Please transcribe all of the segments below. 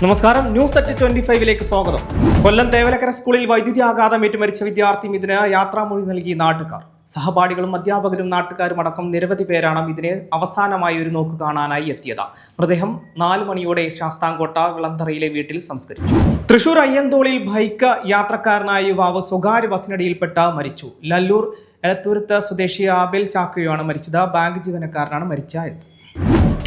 നമസ്കാരം, news at 25 സ്വാഗതം. കൊല്ലം തേവലക്കര സ്കൂളിൽ വൈദ്യുതി ആഘാതമേറ്റ് മരിച്ച വിദ്യാർത്ഥി ഇതിന് യാത്രാമൊഴി നൽകി നാട്ടുകാർ. സഹപാഠികളും അധ്യാപകരും നാട്ടുകാരും അടക്കം നിരവധി പേരാണ് ഇതിനെ അവസാനമായി ഒരു നോക്ക് കാണാനായി എത്തിയത്. മൃതദേഹം 4 മണിയോടെ ശാസ്താംകോട്ട വിളന്തറയിലെ വീട്ടിൽ സംസ്കരിച്ചു. തൃശൂർ അയ്യന്തോളിൽ ബൈക്ക് യാത്രക്കാരനായ യുവാവ് സ്വകാര്യ ബസിനടിയിൽപ്പെട്ട മരിച്ചു. ലല്ലൂർ എലത്തൂരത്ത് സ്വദേശി ആബേൽ ചാക്കോയാണ് മരിച്ചത്. ബാങ്ക് ജീവനക്കാരനാണ് മരിച്ചത്.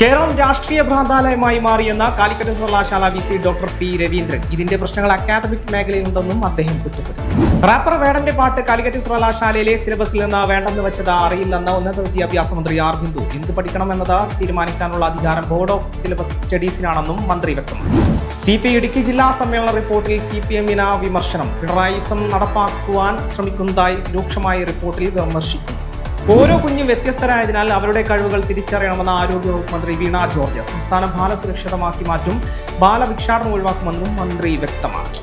കേരളം രാഷ്ട്രീയ ഭ്രാന്താലയമായി മാറിയെന്ന കാലിക്കറ്റ് സർവകലാശാല VC ഡോക്ടർ P. രവീന്ദ്രൻ. ഇതിന്റെ പ്രശ്നങ്ങൾ അക്കാദമിക് മേഖലയിലുണ്ടെന്നും അദ്ദേഹം കുറ്റപ്പെടുത്തി. റാപ്പർ വേടന്റെ പാട്ട് കാലിക്കറ്റ് സർവകലാശാലയിലെ സിലബസിൽ നിന്ന് വേണ്ടെന്ന് വെച്ചത് അറിയില്ലെന്ന് ഉന്നത വിദ്യാഭ്യാസ മന്ത്രി R. ബിന്ദു. എന്ത് പഠിക്കണമെന്നത് തീരുമാനിക്കാനുള്ള അധികാരം ബോർഡ് ഓഫ് സിലബസ് സ്റ്റഡീസിനാണെന്നും മന്ത്രി വ്യക്തമാക്കി. CPI ഇടുക്കി ജില്ലാ സമ്മേളന റിപ്പോർട്ടിൽ CPM-ന് വിമർശനം. പിണറായിസം നടപ്പാക്കുവാൻ ശ്രമിക്കുന്നതായി രൂക്ഷമായ റിപ്പോർട്ടിൽ വിമർശിക്കുന്നു. ഓരോ കുഞ്ഞും വ്യത്യസ്തരായതിനാൽ അവരുടെ കഴിവുകൾ തിരിച്ചറിയണമെന്ന ആരോഗ്യവകുപ്പ് മന്ത്രി വീണ ജോർജ്. സംസ്ഥാനം ബാലസുരക്ഷിതമാക്കി മാറ്റും, ബാലഭിക്ഷാടനം ഒഴിവാക്കുമെന്നും മന്ത്രി വ്യക്തമാക്കി.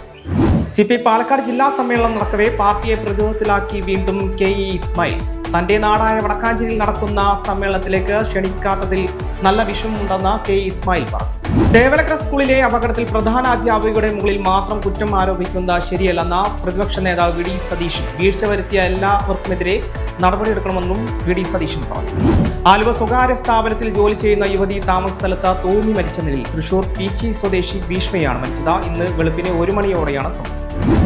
CPI പാലക്കാട് ജില്ലാ സമ്മേളനം നടക്കവേ പാർട്ടിയെ പ്രതിരോധത്തിലാക്കി വീണ്ടും KE ഇസ്മായിൽ. തന്റെ നാടായ വടക്കാഞ്ചേരിയിൽ നടക്കുന്ന സമ്മേളനത്തിലേക്ക് ക്ഷണിക്കാത്തതിൽ നല്ല വിഷമമുണ്ടെന്ന് KE ഇസ്മായിൽ പറഞ്ഞു. തേവലക്കര സ്കൂളിലെ അപകടത്തിൽ പ്രധാന അധ്യാപികയുടെ മുകളിൽ മാത്രം കുറ്റം ആരോപിക്കുന്നത് ശരിയല്ലെന്ന പ്രതിപക്ഷ നേതാവ് VD സതീശൻ. വീഴ്ച വരുത്തിയ എല്ലാവർക്കുമെതിരെ നടപടിയെടുക്കണമെന്നും VD സതീശൻ പറഞ്ഞു. ആലുവ സ്വകാര്യ സ്ഥാപനത്തിൽ ജോലി ചെയ്യുന്ന യുവതി താമസ സ്ഥലത്ത് തൂങ്ങി മരിച്ച നിലയിൽ. തൃശൂർ പീച്ചി സ്വദേശി ഭീഷ്മയാണ് മരിച്ചത്. ഇന്ന് വെളുപ്പിന് 1 മണിയോടെയാണ് സംഭവം.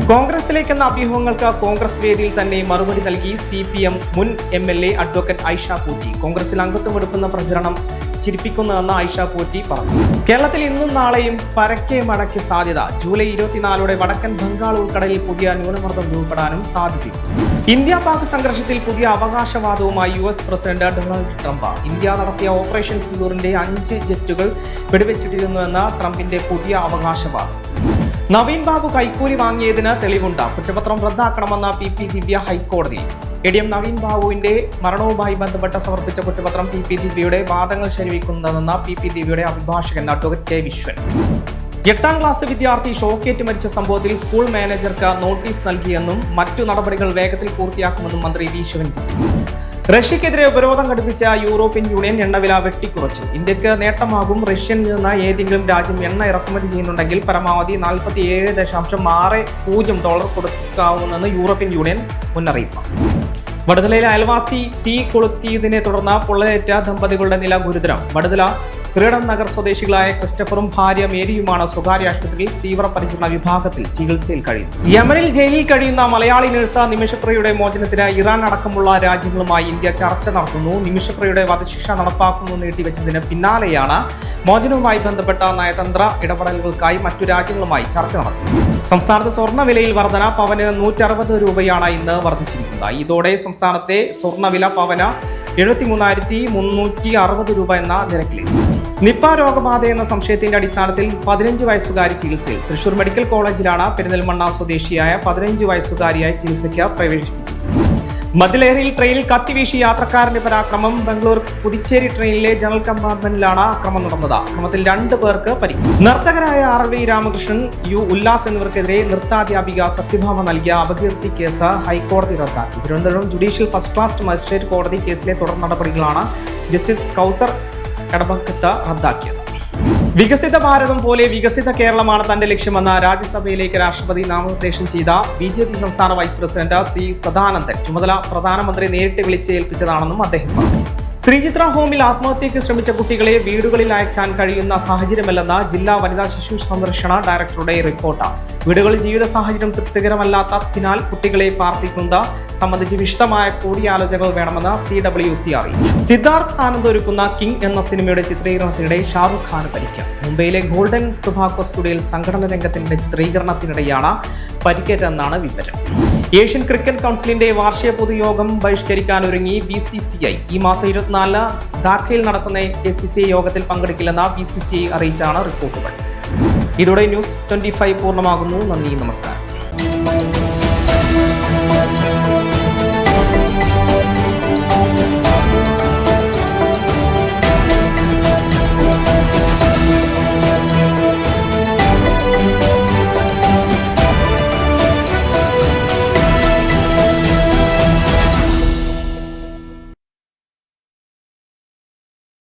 കോൺഗ്രസിലേക്കെന്ന അഭ്യൂഹങ്ങൾക്ക് കോൺഗ്രസ് വേദിയിൽ തന്നെ മറുപടി നൽകി CPM മുൻ MLA അഡ്വക്കേറ്റ് ഐഷ പോറ്റി. കോൺഗ്രസിൽ അംഗത്വം എടുക്കുന്ന പ്രചരണം ചിരിപ്പിക്കുന്നതെന്ന് ഐഷ പോറ്റി പറഞ്ഞു. കേരളത്തിൽ ഇന്നും നാളെയും പരക്കെ മഴയ്ക്ക് സാധ്യത. ജൂലൈ 24 വടക്കൻ ബംഗാൾ ഉൾക്കടലിൽ പുതിയ ന്യൂനമർദ്ദം രൂപപ്പെടാനും സാധ്യതയുണ്ട്. ഇന്ത്യ പാക് സംഘർഷത്തിൽ പുതിയ അവകാശവാദവുമായി US president Donald Trump. India നടത്തിയ ഓപ്പറേഷൻ സിന്ദൂറിന്റെ 5 ജെറ്റുകൾ വെടിവെച്ചിട്ടിരുന്നുവെന്ന ട്രംപിന്റെ പുതിയ അവകാശവാദം. നവീൻ ബാബു കൈക്കൂലി വാങ്ങിയതിന് തെളിവുണ്ട്. കുറ്റപത്രം റദ്ദാക്കണമെന്ന PP ദിവ്യ ഹൈക്കോടതി. ADM നവീൻ ബാബുവിന്റെ മരണവുമായി ബന്ധപ്പെട്ട് സമർപ്പിച്ച കുറ്റപത്രം PP ദിവ്യയുടെ വാദങ്ങൾ ശരിവെക്കുന്നതെന്ന PP ദിവ്യയുടെ അഭിഭാഷകൻ അഡ്വക്കേറ്റ് K. വിശ്വൻ. 8ാം ക്ലാസ് വിദ്യാർത്ഥി ഷോക്കേറ്റ് മരിച്ച സംഭവത്തിൽ സ്കൂൾ മാനേജർക്ക് നോട്ടീസ് നൽകിയെന്നും മറ്റു നടപടികൾ വേഗത്തിൽ പൂർത്തിയാക്കുമെന്നും മന്ത്രി V. ശിവൻകുട്ടി. റഷ്യക്കെതിരെ ഉപരോധം ഘടിപ്പിച്ച യൂറോപ്യൻ യൂണിയൻ എണ്ണവില വെട്ടിക്കുറച്ചു. ഇന്ത്യക്ക് നേട്ടമാകും. റഷ്യയിൽ നിന്ന് ഏതെങ്കിലും രാജ്യം എണ്ണ ഇറക്കുമതി ചെയ്യുന്നുണ്ടെങ്കിൽ പരമാവധി $47.60 കൊടുക്കാവുമെന്ന് യൂറോപ്യൻ യൂണിയൻ മുന്നറിയിപ്പ്. വടുതലയിലെ അയൽവാസി തീ കൊളുത്തിയതിനെ തുടർന്ന് പൊള്ളലേറ്റ ദമ്പതികളുടെ നില ഗുരുതരം. വടുതല ഫ്രീഡം നഗർ സ്വദേശികളായ ക്രിസ്റ്റഫറും ഭാര്യ മേരിയുമാണ് സ്വകാര്യ ആശുപത്രിയിൽ തീവ്രപരിചരണ വിഭാഗത്തിൽ ചികിത്സയിൽ കഴിയുന്നത്. യമനിൽ ജയിലിൽ കഴിയുന്ന മലയാളി നഴ്സ് നിമിഷപ്രിയയുടെ മോചനത്തിന് ഇറാൻ അടക്കമുള്ള രാജ്യങ്ങളുമായി ഇന്ത്യ ചർച്ച നടത്തുന്നു. നിമിഷപ്രിയയുടെ വധശിക്ഷ നടപ്പാക്കുന്നു നീട്ടിവെച്ചതിന് പിന്നാലെയാണ് മോചനവുമായി ബന്ധപ്പെട്ട നയതന്ത്ര ഇടപെടലുകൾക്കായി മറ്റു രാജ്യങ്ങളുമായി ചർച്ച നടത്തുന്നത്. സംസ്ഥാനത്ത് സ്വർണ്ണവിലയിൽ വർധന. പവന് 160 രൂപയാണ് ഇന്ന് വർദ്ധിച്ചിരിക്കുന്നത്. ഇതോടെ സംസ്ഥാനത്തെ സ്വർണ്ണവില പവന് 73,360 രൂപ എന്ന നിരക്കിലേക്ക്. നിപ്പ രോഗബാധ എന്ന സംശയത്തിന്റെ അടിസ്ഥാനത്തിൽ 15 വയസ്സുകാരി ചികിത്സയിൽ. തൃശൂർ മെഡിക്കൽ കോളേജിലാണ് പെരിന്തൽമണ്ണ സ്വദേശിയായ 15 വയസ്സുകാരിയായി ചികിത്സയ്ക്ക് പ്രവേശിപ്പിച്ചത്. മധ്യലഹരിയിൽ ട്രെയിനിൽ കത്തിവീശി യാത്രക്കാരന്റെ പരാക്രമം. ബംഗളൂർ പുതുച്ചേരി ട്രെയിനിലെ ജനറൽ കമ്പാർട്ട്മെന്റിലാണ് ആക്രമണം നടന്നത്. അക്രമത്തിൽ 2 പേർക്ക് പരിക്ക്. നർത്തകരായ RV രാമകൃഷ്ണൻ, U ഉല്ലാസ് എന്നിവർക്കെതിരെ നൃത്താധ്യാപിക സത്യഭാമ നൽകിയ അപകീർത്തി കേസ് ഹൈക്കോടതി റദ്ദാക്കി. Thiruvananthapuram judicial first class magistrate കോടതി കേസിലെ തുടർ നടപടികളാണ് ജസ്റ്റിസ് കൗസർ എടബക്കത്ത് റദ്ദാക്കിയത്. വികസിത ഭാരതം പോലെ വികസിത കേരളമാണ് തന്റെ ലക്ഷ്യമെന്ന രാജ്യസഭയിലേക്ക് രാഷ്ട്രപതി നാമനിർദ്ദേശം ചെയ്ത BJP സംസ്ഥാന വൈസ് പ്രസിഡന്റ് C. സദാനന്ദൻ. ചുമതല പ്രധാനമന്ത്രി നേരിട്ട് വിളിച്ചേൽപ്പിച്ചതാണെന്നും അദ്ദേഹം പറഞ്ഞു. ശ്രീചിത്ര ഹോമിൽ ആത്മഹത്യയ്ക്ക് ശ്രമിച്ച കുട്ടികളെ വീടുകളിൽ അയക്കാൻ കഴിയുന്ന സാഹചര്യമല്ലെന്ന ജില്ലാ വനിതാ ശിശു സംരക്ഷണ ഡയറക്ടറുടെ റിപ്പോർട്ട്. വീടുകളിൽ ജീവിത സാഹചര്യം തൃപ്തികരമല്ലാത്തതിനാൽ കുട്ടികളെ പാർപ്പിക്കുന്നത് സംബന്ധിച്ച് വിശദമായ കൂടിയാലോചനകൾ വേണമെന്ന് CWC അറിയിച്ചു. സിദ്ധാർത്ഥ് ആനന്ദ് ഒരുക്കുന്ന കിങ് എന്ന സിനിമയുടെ ചിത്രീകരണത്തിനിടെ ഷാറുഖ് ഖാന് പരിക്ക്. മുംബൈയിലെ ഗോൾഡൻ ടുബാക്കോ സ്റ്റുഡിയോയിൽ സംഘടന രംഗത്തിന്റെ ചിത്രീകരണത്തിനിടെയാണ് പരിക്കേറ്റെന്നാണ് വിവരം. ഏഷ്യൻ ക്രിക്കറ്റ് കൗൺസിലിന്റെ വാർഷിക പൊതുയോഗം ബഹിഷ്കരിക്കാനൊരുങ്ങി BCCI. ഈ മാസം 24 ധാക്കയിൽ നടക്കുന്ന ACCI യോഗത്തിൽ പങ്കെടുക്കില്ലെന്ന് BCCI അറിയിച്ചാണ് റിപ്പോർട്ടുകൾ. ഇതോടെ ന്യൂസ് 25 പൂർണ്ണമാകുന്നു. നന്ദി, നമസ്കാരം.